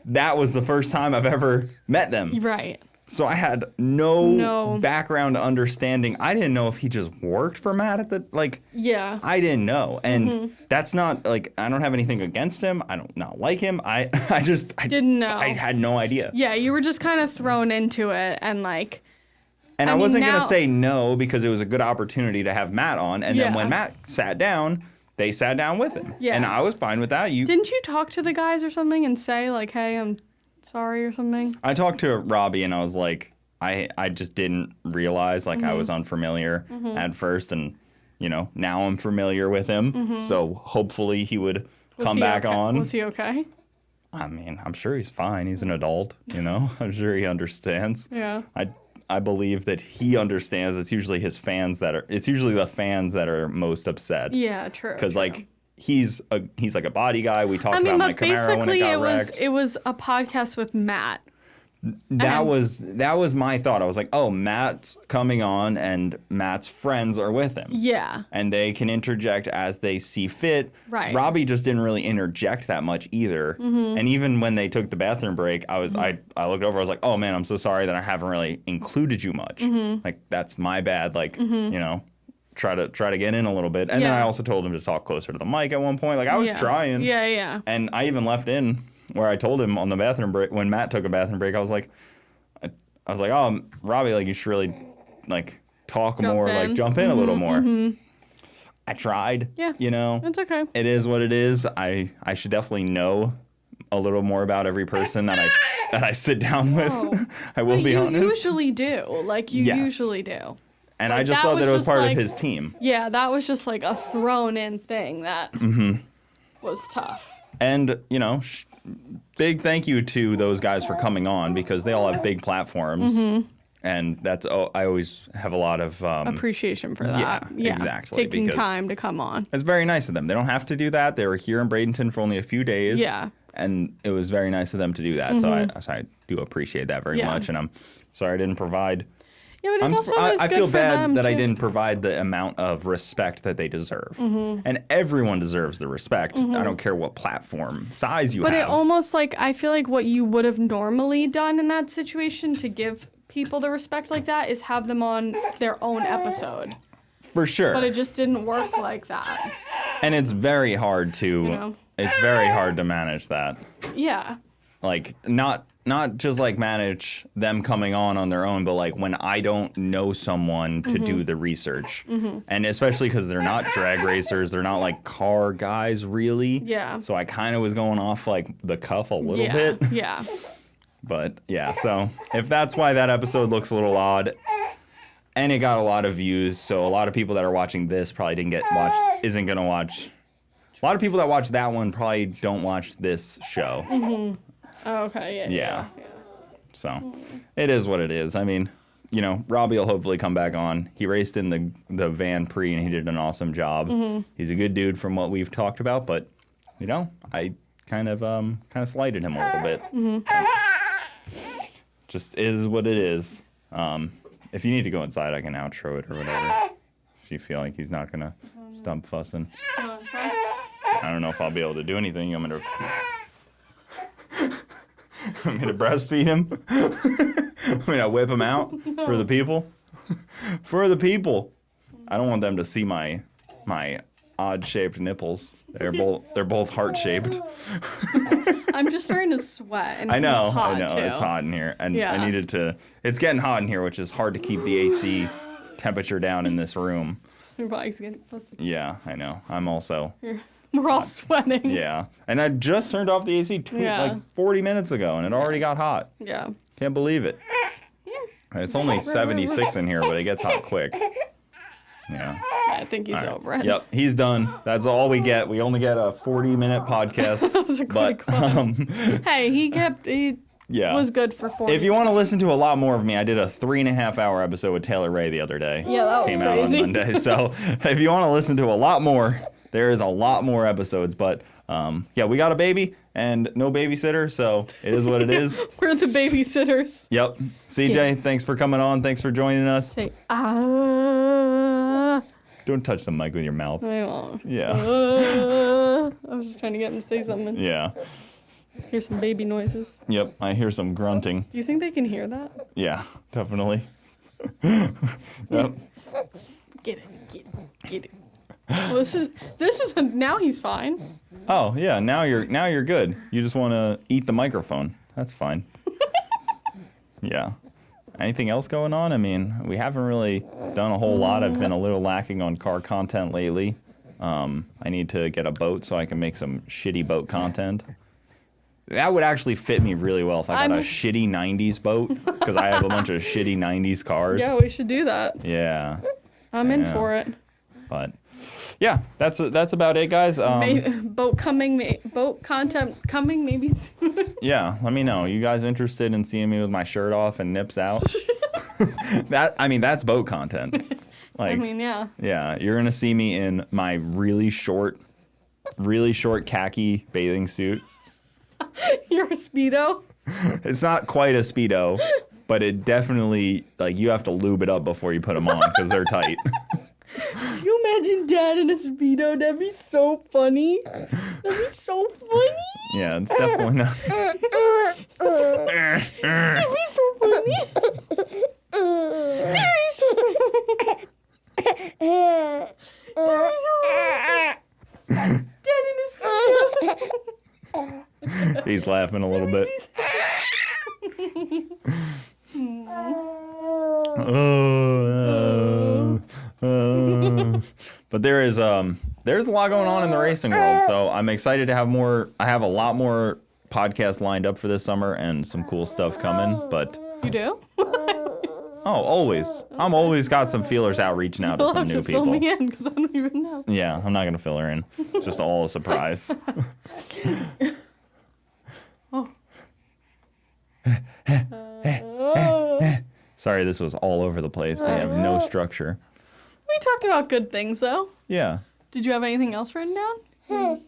S1: that was the first time I've ever met them.
S2: Right.
S1: So I had no background understanding. I didn't know if he just worked for Matt at the, like,
S2: yeah.
S1: I didn't know. And that's not, like, I don't have anything against him. I don't not like him. I
S2: didn't know.
S1: I had no idea.
S2: Yeah, you were just kind of thrown into it and, like.
S1: And I wasn't going to say no because it was a good opportunity to have Matt on. And then when Matt sat down, they sat down with him. Yeah. And I was fine with that.
S2: Didn't you talk to the guys or something and say, like, hey, I'm sorry or something?
S1: I talked to Robbie and I was like, I just didn't realize, like, I was unfamiliar at first. And, you know, now I'm familiar with him. So hopefully he would come back on.
S2: Was he okay?
S1: I mean, I'm sure he's fine. He's an adult, you know. I'm sure he understands.
S2: Yeah.
S1: I believe that he understands. It's usually the fans that are most upset.
S2: Yeah, true.
S1: Because like he's like a body guy. We talked about my Camaro when it got wrecked.
S2: It was a podcast with Matt.
S1: That was my thought. I was like, oh, Matt's coming on and Matt's friends are with him. Yeah. And they can interject as they see fit. Right. Robbie just didn't really interject that much either. And even when they took the bathroom break, I looked over, I was like, oh man, I'm so sorry that I haven't really included you much. Like, that's my bad. Like, you know, try to get in a little bit. And then I also told him to talk closer to the mic at one point. Like, I was trying. Yeah. And I even left in where I told him on the bathroom break, when Matt took a bathroom break, I was like, oh, Robbie, like, you should really, like, talk more, like, jump in a little more. I tried. Yeah. You know?
S2: It's okay.
S1: It is what it is. I should definitely know a little more about every person that I sit down with. I will be honest.
S2: You usually do. Like, you usually do.
S1: And like, I just thought that it was part of his team.
S2: Yeah, that was just, like, a thrown-in thing that was tough.
S1: And, you know, big thank you to those guys for coming on because they all have big platforms. And that's, I always have a lot of
S2: appreciation for that. Yeah, exactly. Taking time to come on.
S1: It's very nice of them. They don't have to do that. They were here in Bradenton for only a few days. Yeah. And it was very nice of them to do that. So I do appreciate that very much. And I'm sorry I didn't provide.
S2: Yeah, but I
S1: feel bad that I didn't provide the amount of respect that they deserve. And everyone deserves the respect. I don't care what platform size you have.
S2: But it almost, like, I feel like what you would have normally done in that situation to give people the respect like that is have them on their own episode.
S1: For sure.
S2: But it just didn't work like that.
S1: And it's very hard to, it's very hard to manage that. Yeah. Like, not just, like, manage them coming on their own, but, like, when I don't know someone to do the research. And especially because they're not drag racers. They're not, like, car guys, really. Yeah. So I kind of was going off, like, the cuff a little bit. Yeah. But, yeah, so if that's why that episode looks a little odd, and it got a lot of views, so a lot of people that are watching this probably isn't going to watch. A lot of people that watch that one probably don't watch this show.
S2: Oh, okay, yeah.
S1: So, it is what it is. I mean, you know, Robbie will hopefully come back on. He raced in the van Prix, and he did an awesome job. He's a good dude from what we've talked about, but, you know, I kind of slighted him a little bit. Just is what it is. If you need to go inside, I can outro it or whatever. If you feel like he's not going to stop fussing. I don't know if I'll be able to do anything. I'm going to breastfeed him. I'm going to whip him out for the people. For the people. I don't want them to see my odd-shaped nipples. They're both heart-shaped.
S2: I'm just starting to sweat. And
S1: I know.
S2: Too.
S1: It's hot in here. And I needed to... It's getting hot in here, which is hard to keep the AC temperature down in this room.
S2: Your body's getting pussy.
S1: Yeah, I know. I'm also...
S2: We're all sweating.
S1: Yeah. And I just turned off the AC like 40 minutes ago, and it already got hot. Yeah. Can't believe it. It's only 76 in here, but it gets hot quick. Yeah.
S2: I think he's over it.
S1: Yep, he's done. That's all we get. We only get a 40-minute podcast.
S2: That was a quick one. Hey, he was good for 40.
S1: If you want to listen to a lot more of me, I did a 3.5-hour episode with Taylor Ray the other day.
S2: Yeah, that was crazy.
S1: Came out on Monday. So if you want to listen to a lot more, there is a lot more episodes. But yeah, we got a baby and no babysitter, so it is what it is.
S2: We're the babysitters.
S1: Yep. CJ, thanks for coming on. Thanks for joining us.
S2: Say,
S1: Don't touch the mic with your mouth.
S2: I won't.
S1: Yeah.
S2: I was just trying to get him to say something.
S1: Yeah.
S2: Hear some baby noises.
S1: Yep, I hear some grunting.
S2: Do you think they can hear that?
S1: Yeah, definitely. Yep.
S2: Get it. Well, this is now he's fine.
S1: Oh yeah, now you're good. You just want to eat the microphone. That's fine. Yeah. Anything else going on? I mean, we haven't really done a whole lot. I've been a little lacking on car content lately. I need to get a boat so I can make some shitty boat content. That would actually fit me really well if I got a shitty 90s boat, because I have a bunch of shitty 90s cars.
S2: Yeah, we should do that.
S1: Yeah.
S2: I'm in for it.
S1: But yeah, that's about it, guys.
S2: Boat content coming maybe soon.
S1: Yeah, let me know. You guys interested in seeing me with my shirt off and nips out? That's boat content. Like,
S2: yeah.
S1: Yeah, you're gonna see me in my really short khaki bathing suit.
S2: You're a Speedo?
S1: It's not quite a Speedo, but it definitely, like, you have to lube it up before you put them on because they're tight.
S2: Could you imagine Dad in a Speedo? That'd be so funny. That'd be so funny.
S1: Yeah, it's definitely not.
S2: That'd be so funny. That'd be so funny. Dad in a Speedo.
S1: He's laughing a little bit. But there's a lot going on in the racing world, so I'm excited to have more. I have a lot more podcasts lined up for this summer and some cool stuff coming. But
S2: you do?
S1: Always. I'm always got some feelers out, reaching out to some new people.
S2: Fill me in because I don't even know.
S1: Yeah, I'm not gonna fill her in. It's just all a surprise. Sorry, this was all over the place. We have no structure.
S2: We talked about good things, though.
S1: Yeah.
S2: Did you have anything else written down?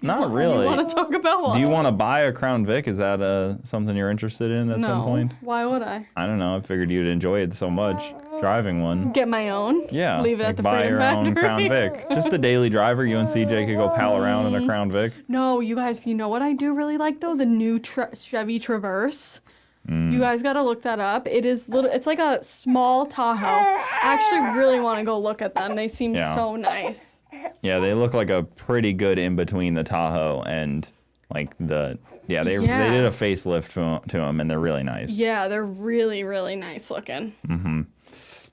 S1: Not really.
S2: You want to talk about what?
S1: Do you want to buy a Crown Vic? Is that something you're interested in at some point?
S2: Why would I?
S1: I don't know. I figured you'd enjoy it so much, driving one.
S2: Get my own?
S1: Yeah.
S2: Leave it at the
S1: buy
S2: Freedom
S1: your
S2: Factory.
S1: own Crown Vic. Just a daily driver. You and CJ could go pal around in a Crown Vic.
S2: No, you guys, you know what I do really like, though? The new Chevy Traverse. You guys got to look that up. It is it's like a small Tahoe. I actually really want to go look at them. They seem so nice.
S1: Yeah, they look like a pretty good in between the Tahoe and like they did a facelift to them and they're really nice.
S2: Yeah, they're really, really nice looking.
S1: Mm-hmm.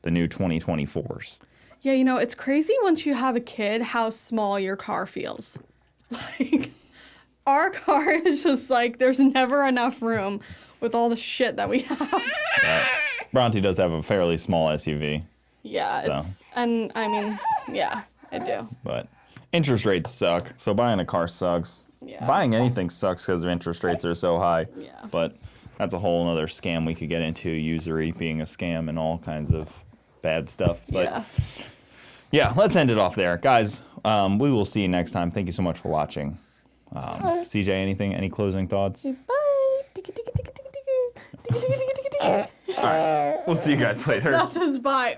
S1: The new 2024s.
S2: Yeah, you know, it's crazy once you have a kid how small your car feels. Like, our car is just like, there's never enough room with all the shit that we have.
S1: Bronte does have a fairly small SUV.
S2: Yeah, I do.
S1: But interest rates suck, so buying a car sucks.
S2: Yeah.
S1: Buying anything sucks because interest rates are so high.
S2: Yeah.
S1: But that's a whole other scam we could get into, usury being a scam and all kinds of bad stuff. But yeah, let's end it off there. Guys, we will see you next time. Thank you so much for watching. CJ, any closing thoughts?
S2: Bye.
S1: All right, we'll see you guys later.
S2: That says bye.